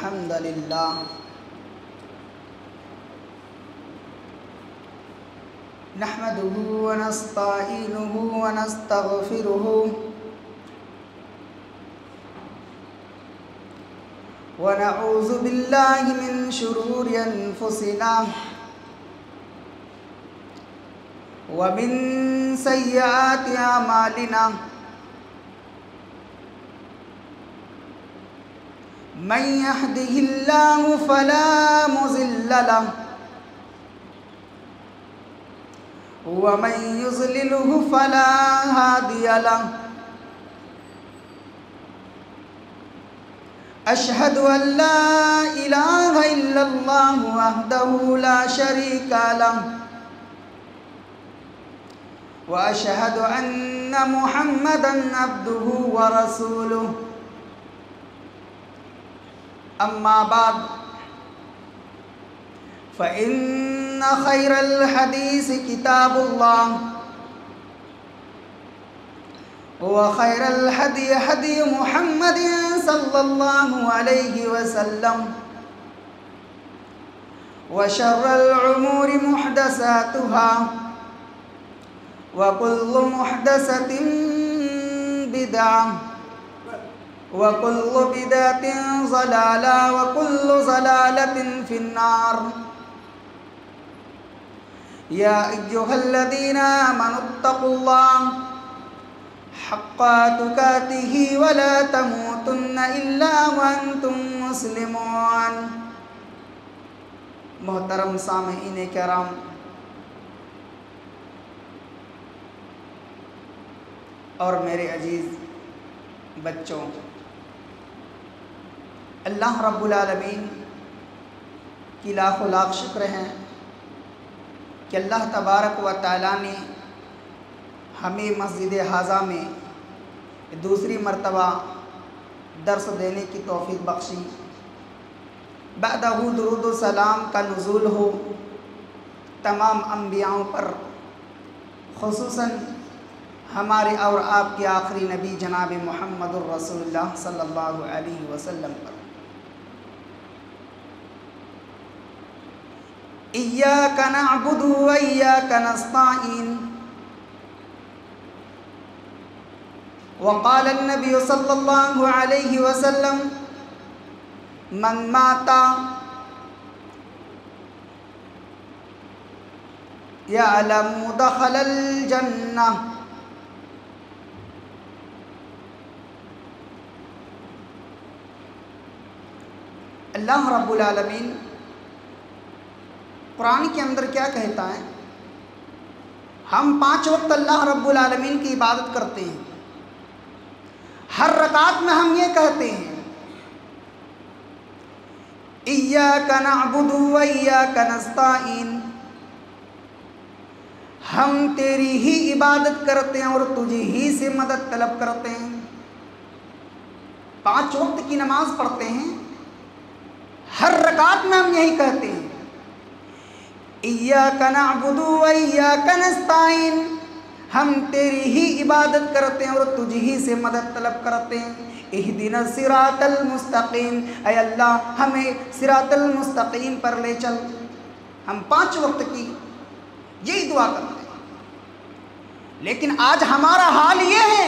हम्दुलिल्लाह नहमदुहु व नस्तईनुहु व नस्तगफिरुहु व नऊज़ु बिल्लाहि मिन शुरूरि अनफुसिना व मिन सय्यिआति अमालिना मन यहदिहिल्लाहु फला मुज़िल्ल लहु व मन युज़्लिलहु फला हादिय लहु अशहदु अल्ला इलाहा इल्लल्लाहु वहदहु ला शरीका लहु व अशहदु अन्ना मुहम्मदन अब्दुहु व रसूलुहु अम्मा बाद फ़इन्न खैरल हदीस किताबुल्लाह व खैरल हदी हदी मुहम्मदिन सल्लल्लाहु अलैहि वसल्लम व शर्रल उमूरि मुहदसातुहा व कुल्लु मुहदसतिन बिदअह व कुल्लु बिदअतिन ज़लाला व कुल्लु ज़लालतिन फिन्नार या अय्युहल्लज़ीना आमनुत्तक़ुल्लाह हक़्क़ तुक़ातिही व ला तमूतुन्ना इल्ला व अंतुम मुस्लिमून। मोहतरम सामईन किराम, और मेरे अजीज़ बच्चों, अल्लाह रब्बुल आलमीन की लाखों लाख शुक्र हैं कि अल्लाह तबारक व तआला ने हमें मस्जिद हाज़ा में दूसरी मर्तबा दर्स देने की तौफ़ीक़ बख्शी। बअदहु दुरूद व सलाम का नुज़ूल हो तमाम अंबियाओं पर, खुसूसन हमारे और आपके आखिरी नबी जनाब मुहम्मदुर रसूलुल्लाह सल्लल्लाहु अलैहि वसल्लम पर। इय्याका नअबुदु व इय्याका नस्तईन। वक़ाल अन्नबी सल्लल्लाहु अलैहि वसल्लम मन माता यअलमु दखलल जन्नह। अल्लाह रब्बुल आलमीन कुरान के अंदर क्या कहता है? हम 5 वक्त अल्लाह रब्बुल आलमीन की इबादत करते हैं। हर रकात में हम ये कहते हैं इय्याका नअबुदु व इय्याका नस्तईन। हम तेरी ही इबादत करते हैं और तुझे ही से मदद तलब करते हैं। 5 वक्त की नमाज पढ़ते हैं, हर रकात में हम यही कहते हैं इय्याका नअबुदु व इय्याका नस्तईन। हम तेरी ही इबादत करते हैं और तुझे ही से मदद तलब करते हैं। इहदिना सिरातल मुस्तकीम, ऐ अल्लाह हमें सिरातल मुस्तकीम पर ले चल। हम 5 वक्त की यही दुआ करते हैं। लेकिन आज हमारा हाल ये है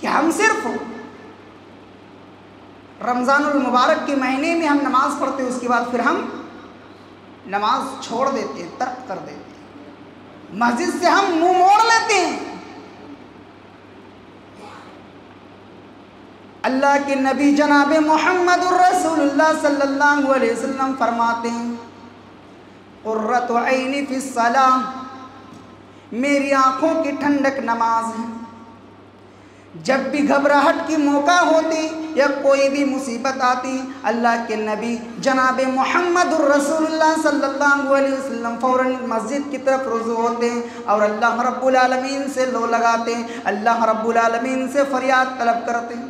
कि हम सिर्फ रमज़ानुल मुबारक के महीने में हम नमाज़ पढ़ते हैं, उसके बाद फिर हम नमाज छोड़ देते हैं, तर्क कर देते हैं, मस्जिद से हम मुंह मोड़ लेते हैं। अल्लाह के नबी जनाब मुहम्मदुर रसूलुल्लाह सल्लल्लाहु अलैहि वसल्लम फरमाते हैं कुर्रतु ऐनी फिस्सलाह, मेरी आँखों की ठंडक नमाज है। जब भी घबराहट की मौका होती या कोई भी मुसीबत आती, अल्लाह के नबी जनाब मुहम्मदुर रसूलुल्लाह सल्लल्लाहु अलैहि वसल्लम फ़ौरन मस्जिद की तरफ रुजू होते हैं और अल्लाह रब्बुल आलमीन से लो लगाते हैं, अल्लाह रब्बुल आलमीन से फरियाद तलब करते हैं।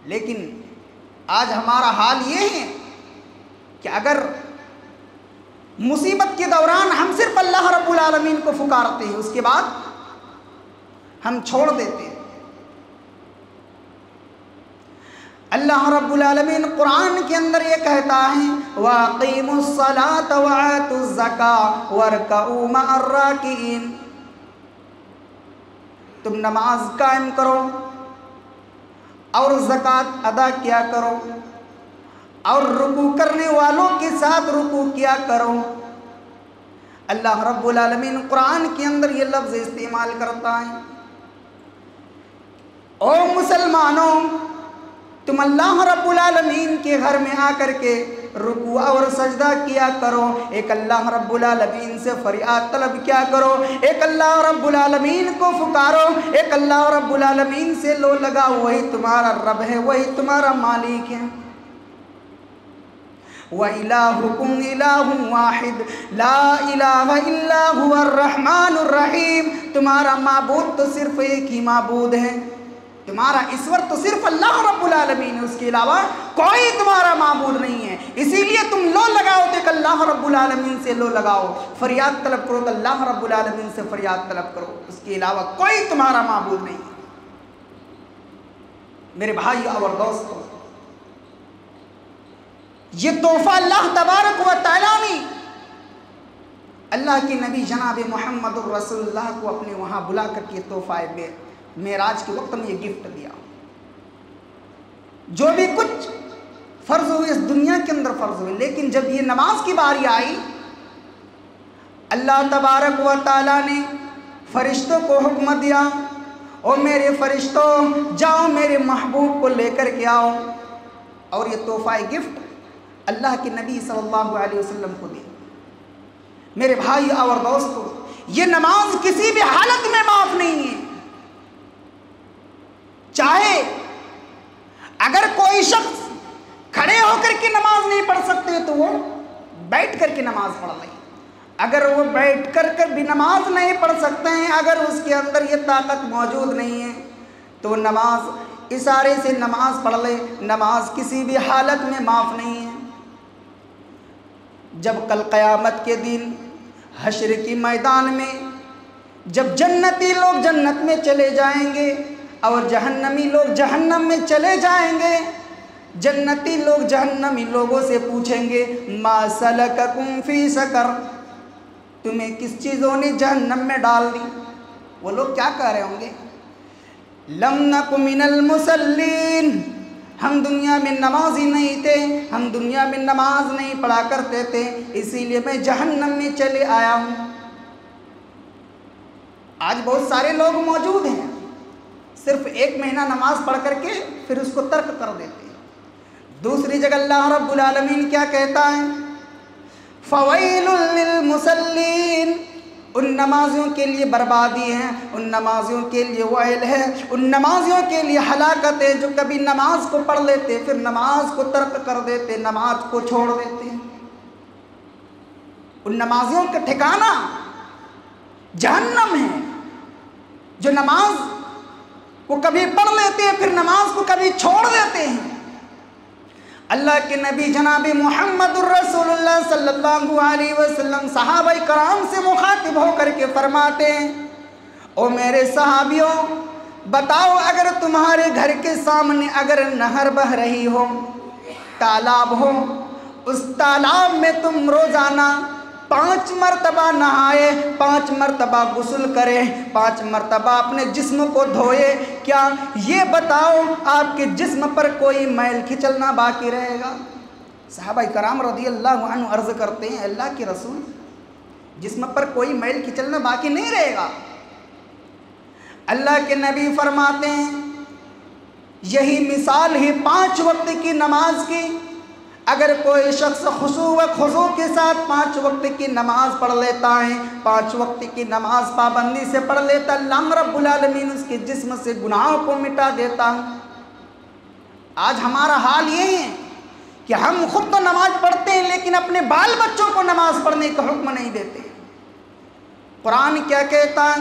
लेकिन आज हमारा हाल ये है कि अगर मुसीबत के दौरान हम सिर्फ अल्लाह रब्बुल आलमीन को पुकारते हैं, उसके बाद हम छोड़ देते हैं। अल्लाह रब्बुल आलमीन कुरान के अंदर ये कहता है वाक़ीमुस्सलात व आतुज़्ज़कात वरकऊ मअर राकिईन, तुम नमाज कायम करो और ज़कात अदा किया करो और रुकू करने वालों के साथ रुकू किया करो। अल्लाह रब्बुल आलमीन कुरान के अंदर ये लफ्ज़ इस्तेमाल करता है। ओ मुसलमानों, तुम अल्लाह रब्बुल आलमीन के घर में आकर के रुकू और सजदा किया करो, एक अल्लाह रब्बुल आलमीन से फरियाद तलब किया करो, एक अल्लाह रब्बुल आलमीन को पुकारो, एक अल्लाह रब्बुल आलमीन से लो लगाओ, वही तुम्हारा रब है, वही तुम्हारा मालिक है। व इलाहुकुम इलाहुन वाहिद ला इलाहा इल्ला हुवर रहमानुर रहीम, तुम्हारा माबूद तो सिर्फ एक ही माबूद है, तुम्हारा ईश्वर तो सिर्फ अल्लाह रब्बुल आलमीन है, उसके अलावा कोई तुम्हारा माबूद नहीं है। इसीलिए तुम लो लगाओ तो एक अल्लाह रब्बुल आलमीन से लो लगाओ, फरियाद तलब करो तो अल्लाह रब्बुल आलमीन से फरियाद तलब करो, उसके अलावा कोई तुम्हारा माबूद नहीं है। मेरे भाई और दोस्तों, ये तोहफा अल्लाह तबारक व तआला ने अल्लाह के नबी जनाब मोहम्मद रसूलुल्लाह को अपने वहाँ बुला करके तोहफा मेराज के वक्त में ये गिफ्ट दिया। जो भी कुछ फ़र्ज हुए इस दुनिया के अंदर फ़र्ज हुए, लेकिन जब ये नमाज की बारी आई, अल्लाह तबारक व तआला ने फरिश्तों को हुक्म दिया, ओ मेरे फरिश्तों जाओ मेरे महबूब को लेकर के आओ, और ये तोहफा गिफ्ट अल्लाह के नबी सल्लल्लाहु अलैहि वसल्लम को दिया। मेरे भाई और दोस्तों, ये नमाज किसी भी हालत में माफ़ नहीं है। चाहे अगर कोई शख्स खड़े होकर के नमाज नहीं पढ़ सकते तो वो बैठ कर के नमाज पढ़ ले, अगर वो बैठ कर भी नमाज नहीं पढ़ सकते हैं, अगर उसके अंदर ये ताकत मौजूद नहीं है तो वो नमाज इशारे से नमाज पढ़ ले, नमाज किसी भी हालत में माफ़ नहीं है। जब कल क़यामत के दिन हश्र की मैदान में जब जन्नती लोग जन्नत में चले जाएंगे और जहन्नमी लोग जहन्नम में चले जाएंगे, जन्नती लोग जहन्नमी लोगों से पूछेंगे मा सलककुम फी सकर, तुम्हें किस चीज़ों ने जहन्नम में डाल दी। वो लोग क्या कह रहे होंगे, लम नकु मिनल मुसल्लीन, हम दुनिया में नमाजी नहीं थे, हम दुनिया में नमाज नहीं पढ़ा करते थे, इसीलिए मैं जहन्नम में चले आया हूँ। आज बहुत सारे लोग मौजूद हैं, सिर्फ 1 महीना नमाज पढ़ करके फिर उसको तर्क कर देते हैं। दूसरी जगह अल्लाह रब्बुल आलमीन क्या कहता है, फ़वैलुल लिल मुसल्लीन, उन नमाजियों के लिए बर्बादी है, उन नमाजियों के लिए वैल है, उन नमाजियों के लिए हलाकत है जो कभी नमाज को पढ़ लेते फिर नमाज को तर्क कर देते, नमाज को छोड़ देते। उन नमाजियों का ठिकाना जहन्नम है, जो नमाज को कभी पढ़ लेते हैं फिर नमाज को कभी छोड़ देते हैं। अल्लाह के नबी जनाब मुहम्मदुर रसूलुल्लाह सल्लल्लाहु अलैहि वसल्लम सहाबाए कराम से मुखातिब होकर के फरमाते हैं, ओ मेरे सहाबियों, बताओ अगर तुम्हारे घर के सामने अगर नहर बह रही हो, तालाब हो, उस तालाब में तुम रोज़ाना 5 मरतबा नहाए, 5 मरतबा गुस्ल करें, 5 मरतबा अपने जिस्म को धोए, क्या ये बताओ आपके जिस्म पर कोई मैल खिंचलना बाकी रहेगा? सहाबाए कराम रज़ियल्लाहु अन्हु अर्ज़ करते हैं, अल्लाह के रसूल, जिस्म पर कोई मैल खिंचलना बाकी नहीं रहेगा। अल्लाह के नबी फरमाते हैं, यही मिसाल है 5 वक्त की नमाज की। अगर कोई शख्स खुशू व खुशू के साथ 5 वक्त की नमाज पढ़ लेता है, 5 वक्त की नमाज पाबंदी से पढ़ लेता, अल्लाह रब्बुल आलमीन उसके जिस्म से गुनाहों को मिटा देता है। आज हमारा हाल ये है कि हम खुद तो नमाज पढ़ते हैं लेकिन अपने बाल बच्चों को नमाज पढ़ने का हुक्म नहीं देते। कुरान क्या कहता है,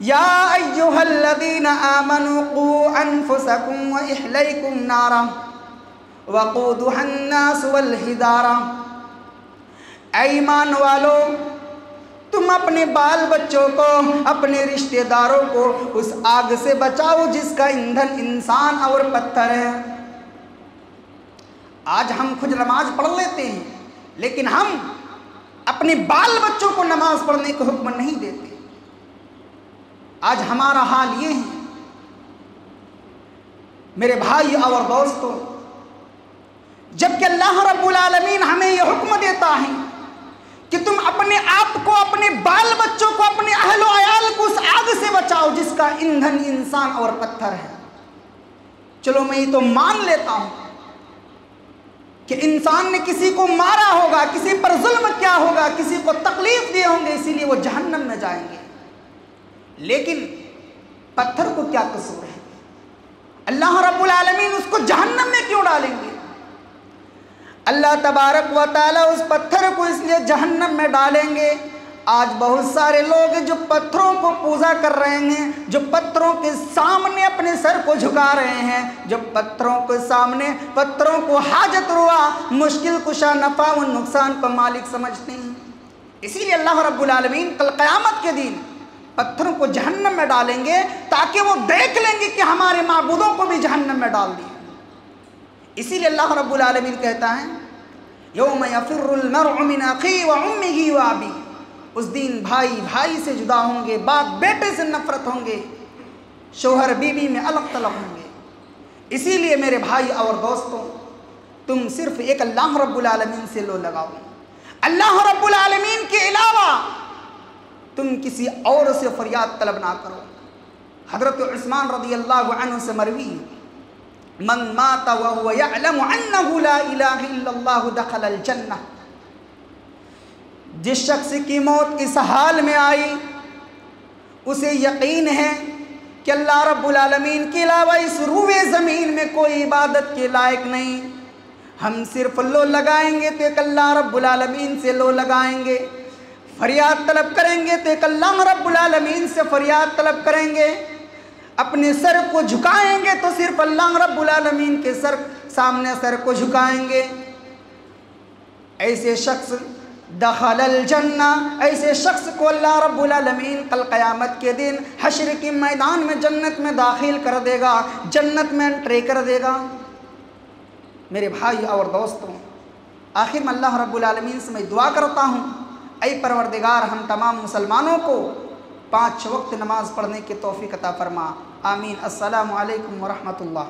या अय्युहल्लज़ीना आमनू क़ू अनफुसकुम व अहलीकुम नारा वक़ूदुहन्नास वल हिजारा, ऐ ईमान वालो, तुम अपने बाल बच्चों को, अपने रिश्तेदारों को उस आग से बचाओ जिसका ईंधन इंसान और पत्थर है। आज हम खुद नमाज पढ़ लेते हैं, लेकिन हम अपने बाल बच्चों को नमाज पढ़ने का हुक्म नहीं देते। आज हमारा हाल ये है मेरे भाई और दोस्तों, जबकि अल्लाह रब्बुल आलमीन हमें यह हुक्म देता है कि तुम अपने आप को, अपने बाल बच्चों को, अपने अहलो अयाल को उस आग से बचाओ जिसका ईंधन इंसान और पत्थर है। चलो मैं ये तो मान लेता हूं कि इंसान ने किसी को मारा होगा, किसी पर जुल्म किया होगा, किसी को तकलीफ दिए होंगे, इसीलिए वो जहन्नम में जाएंगे। लेकिन पत्थर को क्या कसूर है? अल्लाह रब्बुल आलमीन उसको जहन्नम में क्यों डालेंगे? अल्लाह तबारक व तआला उस पत्थर को इसलिए जहन्नम में डालेंगे। आज बहुत सारे लोग जो पत्थरों को पूजा कर रहे हैं, जो पत्थरों के सामने अपने सर को झुका रहे हैं, जो पत्थरों के सामने पत्थरों को हाजत रुआ, मुश्किल कुशा, नफ़ा व नुकसान का मालिक समझते हैं। इसीलिए अल्लाह रब्बुल आलमीन कल क़यामत के दिन पत्थरों को जहन्नम में डालेंगे ताकि वो देख लेंगे कि हमारे माबूदों को भी जहन्नम में डाल दिया। इसीलिए अल्लाह रब्बुल आलमीन कहता है यौम यफ़िर्रुल मर्उ मिन अख़ीही व उम्मिही व अबीही। उस दिन भाई भाई से जुदा होंगे, बाप बेटे से नफरत होंगे, शोहर बीवी में अलग तलग होंगे। इसीलिए मेरे भाई और दोस्तों, तुम सिर्फ एक अल्लाह रब्बुल आलमीन से लो लगाओ। अल्लाह रब्बुल आलमीन के अलावा तुम किसी और से फरियाद तलब ना करो। हज़रत उस्मान रज़ियल्लाहु अन्हु से मरवी, मन माता व हुवा यअलमु अन्नहु ला इलाहा इल्लल्लाहु दखलल जन्नह। जिस शख्स की मौत इस हाल में आई उसे यकीन है कि अल्लाह रब्बुल आलमीन के अलावा इस रूए ज़मीन में कोई इबादत के लायक नहीं। हम सिर्फ लो लगाएंगे तो एक अल्लाह रब्बुल आलमीन से लो लगाएंगे, फरियाद तलब करेंगे तो एक अल्लाह रब्बुल आलमीन से फरियाद तलब करेंगे, अपने सर को झुकाएंगे तो सिर्फ अल्लाह रब्बुल आलमीन के सामने सर को झुकाएंगे। ऐसे शख्स दखलल जन्ना, ऐसे शख्स को अल्लाह रब्बुल आलमीन कल क़यामत के दिन हश्र के मैदान में जन्नत में दाखिल कर देगा, जन्नत में एंट्री कर देगा। मेरे भाई और दोस्तों, आखिर में अल्लाह रब्बुल आलमीन से मैं दुआ करता हूँ, ऐ परवरदिगार हम तमाम मुसलमानों को 5 वक्त नमाज़ पढ़ने की तौफ़ीक़ अता फ़रमा। आमीन। अस्सलामु अलैकुम व रहमतुल्लाह।